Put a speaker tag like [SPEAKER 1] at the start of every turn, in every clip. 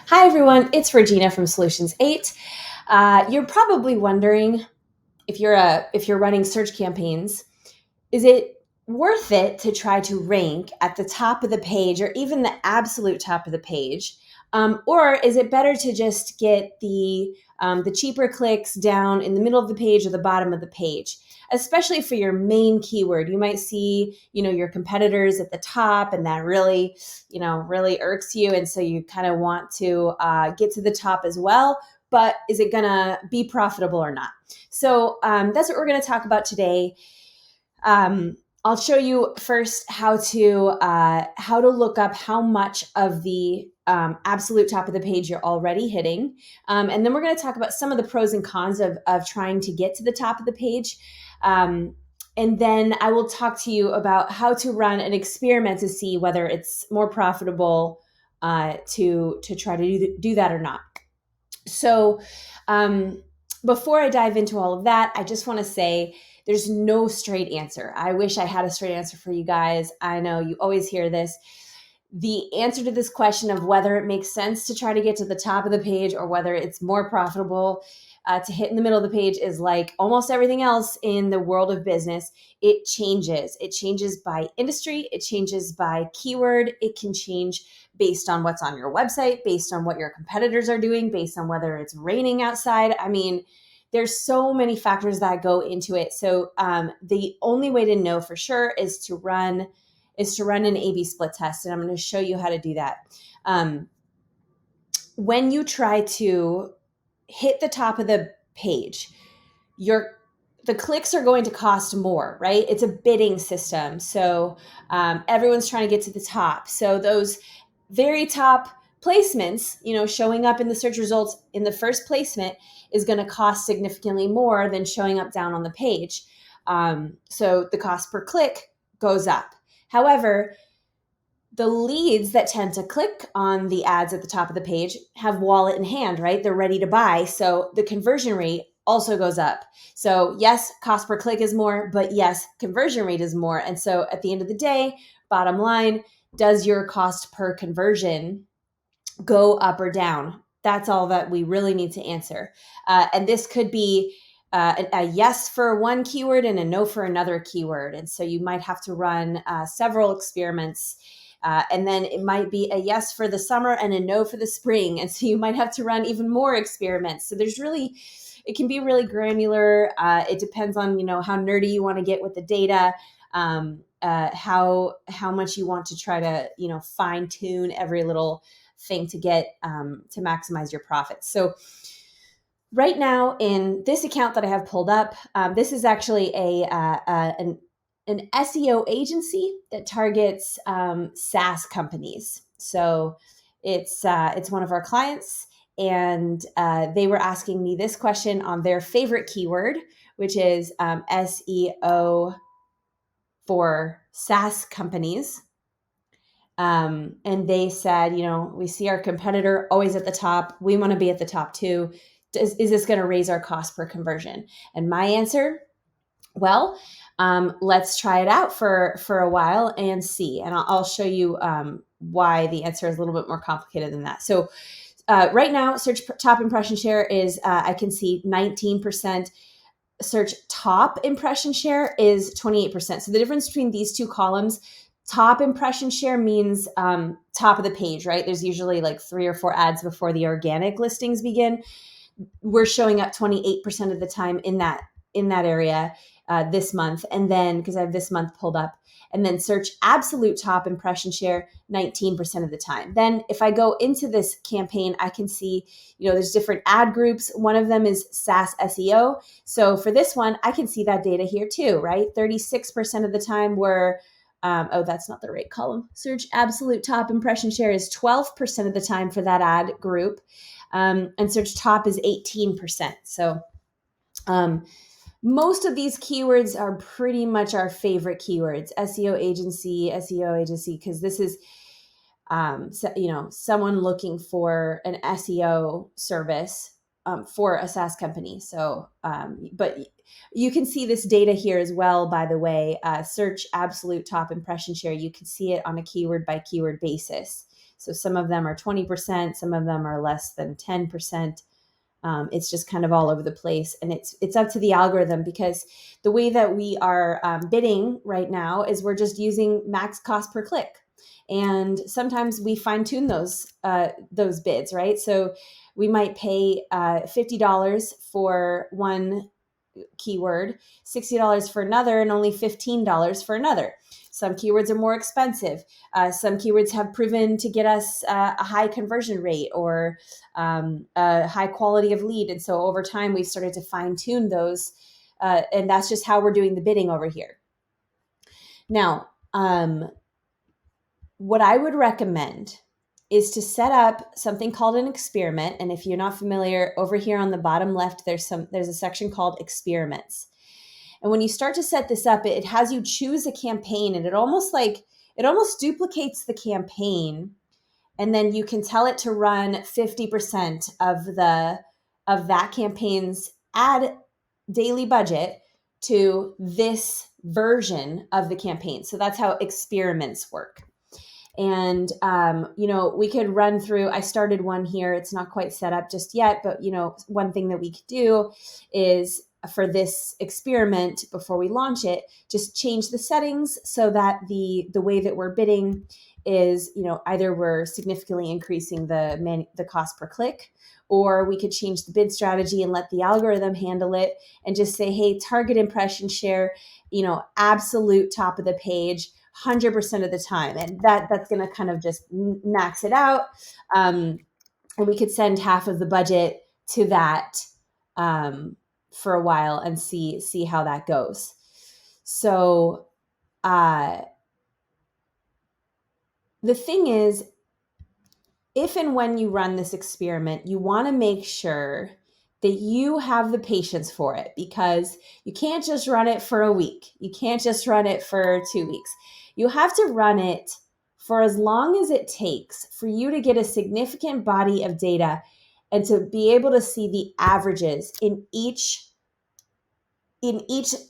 [SPEAKER 1] Hi everyone, it's Regina from Solutions 8. You're probably wondering if you're running search campaigns, is it worth it to try to rank at the top of the page or even the absolute top of the page? Or is it better to just get the cheaper clicks down in the middle of the page or the bottom of the page? Especially for your main keyword, you might see, your competitors at the top, and that really irks you, and so you kind of want to get to the top as well. But is it going to be profitable or not? So that's what we're going to talk about today. I'll show you first how to look up how much of the absolute top of the page you're already hitting, and then we're going to talk about some of the pros and cons of trying to get to the top of the page. And then I will talk to you about how to run an experiment to see whether it's more profitable to try to do that or not. So, before I dive into all of that, I just want to say there's no straight answer. I wish I had a straight answer for you guys. I know you always hear this. The answer to this question of whether it makes sense to try to get to the top of the page or whether it's more profitable to hit in the middle of the page is like almost everything else in the world of business. It changes. It changes by industry. It changes by keyword. It can change based on what's on your website, based on what your competitors are doing, based on whether it's raining outside. I mean, there's so many factors that go into it. So the only way to know for sure is to run an A/B split test, and I'm going to show you how to do that. When you try to hit the top of the page, the clicks are going to cost more, right? It's a bidding system, so everyone's trying to get to the top. So those very top placements, showing up in the search results in the first placement is going to cost significantly more than showing up down on the page. So the cost per click goes up. However, the leads that tend to click on the ads at the top of the page have wallet in hand, right? They're ready to buy. So the conversion rate also goes up. So yes, cost per click is more, but yes, conversion rate is more. And so at the end of the day, bottom line, does your cost per conversion go up or down? That's all that we really need to answer. And this could be a yes for one keyword and a no for another keyword. And so you might have to run several experiments. And then it might be a yes for the summer and a no for the spring. And so you might have to run even more experiments. So it can be really granular. It depends on, how nerdy you want to get with the data, how much you want to try to, fine tune every little thing to get to maximize your profits. So right now in this account that I have pulled up, this is actually an SEO agency that targets SaaS companies. So it's one of our clients, and they were asking me this question on their favorite keyword, which is SEO for SaaS companies. And they said, we see our competitor always at the top. We want to be at the top too. Is this going to raise our cost per conversion? And my answer, well, let's try it out for a while and see. And I'll show you why the answer is a little bit more complicated than that. So right now, search top impression share is, I can see 19%. Search top impression share is 28%. So the difference between these two columns, top impression share means top of the page, right? There's usually like 3 or 4 ads before the organic listings begin. We're showing up 28% of the time in that area this month. And then, because I have this month pulled up, and then search absolute top impression share 19% of the time. Then if I go into this campaign, I can see, there's different ad groups. One of them is SaaS SEO. So for this one, I can see that data here too, right? 36% of the time we're that's not the right column. Search absolute top impression share is 12% of the time for that ad group. And search top is 18%. So most of these keywords are pretty much our favorite keywords. SEO agency, because this is, someone looking for an SEO service for a SaaS company. So, but you can see this data here as well, by the way. Search absolute top impression share. You can see it on a keyword by keyword basis. So some of them are 20%, some of them are less than 10%. It's just kind of all over the place, and it's up to the algorithm, because the way that we are bidding right now is we're just using max cost per click, and sometimes we fine tune those bids, right? So we might pay $50 for one keyword, $60 for another, and only $15 for another. Some keywords are more expensive. Some keywords have proven to get us a high conversion rate or a high quality of lead. And so over time, we've started to fine tune those. And that's just how we're doing the bidding over here. Now, what I would recommend is to set up something called an experiment. And if you're not familiar, over here on the bottom left, there's a section called experiments. And when you start to set this up, it has you choose a campaign, and it almost duplicates the campaign. And then you can tell it to run 50% of that campaign's ad daily budget to this version of the campaign. So that's how experiments work. And, we could run through, I started one here. It's not quite set up just yet, but, one thing that we could do is, for this experiment, before we launch it, just change the settings so that the way that we're bidding is, either we're significantly increasing the cost per click, or we could change the bid strategy and let the algorithm handle it and just say, hey, target impression share, absolute top of the page, 100% of the time. And that's going to kind of just max it out. And we could send half of the budget to that for a while and see how that goes. So the thing is, if and when you run this experiment, you want to make sure that you have the patience for it, because you can't just run it for a week. You can't just run it for 2 weeks. You have to run it for as long as it takes for you to get a significant body of data and to be able to see the averages in each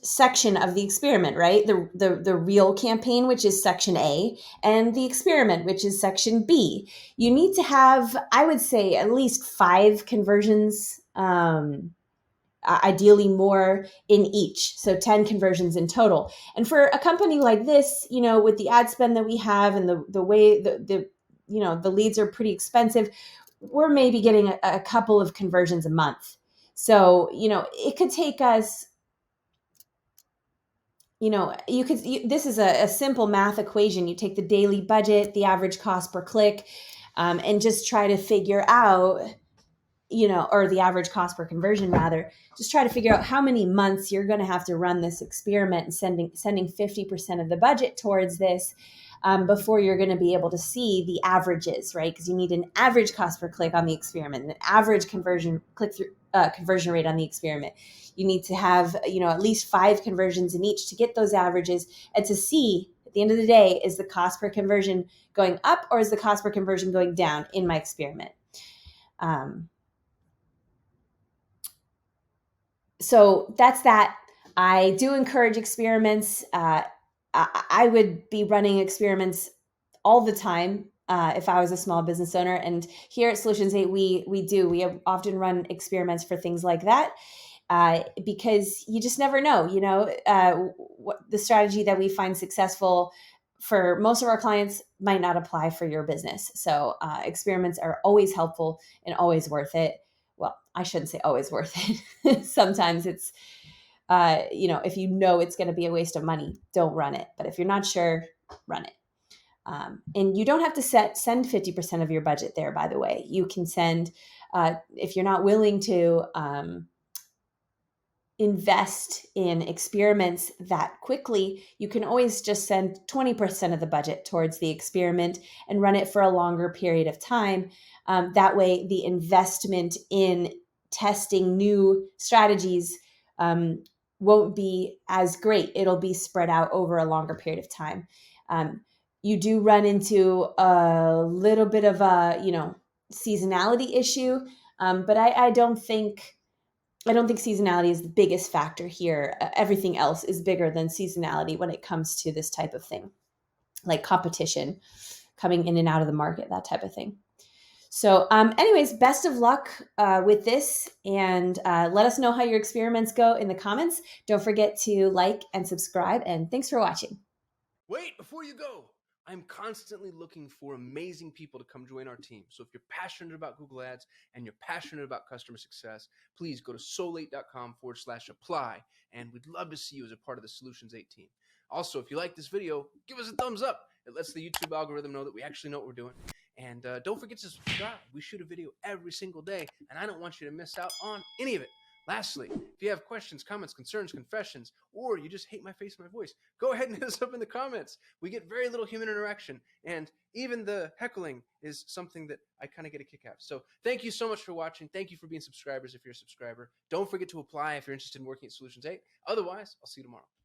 [SPEAKER 1] section of the experiment, right? The real campaign, which is section A, and the experiment, which is section B. You need to have, I would say, at least 5 conversions, ideally more in each. So 10 conversions in total. And for a company like this, with the ad spend that we have and the way the leads are pretty expensive, we're maybe getting a couple of conversions a month. So, it could take us, this is a simple math equation. You take the daily budget, the average cost per click, and just try to figure out, or the average cost per conversion rather, just try to figure out how many months you're going to have to run this experiment and sending 50% of the budget towards this before you're going to be able to see the averages, right? Because you need an average cost per click on the experiment, an average conversion rate on the experiment. You need to have, at least 5 conversions in each to get those averages, and to see at the end of the day, is the cost per conversion going up or is the cost per conversion going down in my experiment? So that's that. I do encourage experiments. I would be running experiments all the time if I was a small business owner. And here at Solutions 8, we have often run experiments for things like that. Because you just never know, what the strategy that we find successful for most of our clients might not apply for your business. So experiments are always helpful and always worth it. Well, I shouldn't say always worth it. Sometimes it's, if it's going to be a waste of money, don't run it. But if you're not sure, run it. And you don't have to send 50% of your budget there, by the way. You can send, if you're not willing to invest in experiments that quickly, you can always just send 20% of the budget towards the experiment and run it for a longer period of time. That way, the investment in testing new strategies won't be as great. It'll be spread out over a longer period of time. You do run into a little bit of a, seasonality issue, but I don't think seasonality is the biggest factor here. Everything else is bigger than seasonality when it comes to this type of thing, like competition. coming in and out of the market, that type of thing. So anyways, best of luck with this, and let us know how your experiments go in the comments. Don't forget to like and subscribe, and thanks for watching.
[SPEAKER 2] Wait, before you go, I'm constantly looking for amazing people to come join our team. So if you're passionate about Google Ads and you're passionate about customer success, please go to solate.com/apply, and we'd love to see you as a part of the Solutions 8 team. Also, if you like this video, give us a thumbs up. It lets the YouTube algorithm know that we actually know what we're doing. And don't forget to subscribe. We shoot a video every single day, and I don't want you to miss out on any of it. Lastly, if you have questions, comments, concerns, confessions, or you just hate my face and my voice, go ahead and hit us up in the comments. We get very little human interaction, and even the heckling is something that I kind of get a kick out of. So thank you so much for watching. Thank you for being subscribers if you're a subscriber. Don't forget to apply if you're interested in working at Solutions 8. Otherwise, I'll see you tomorrow.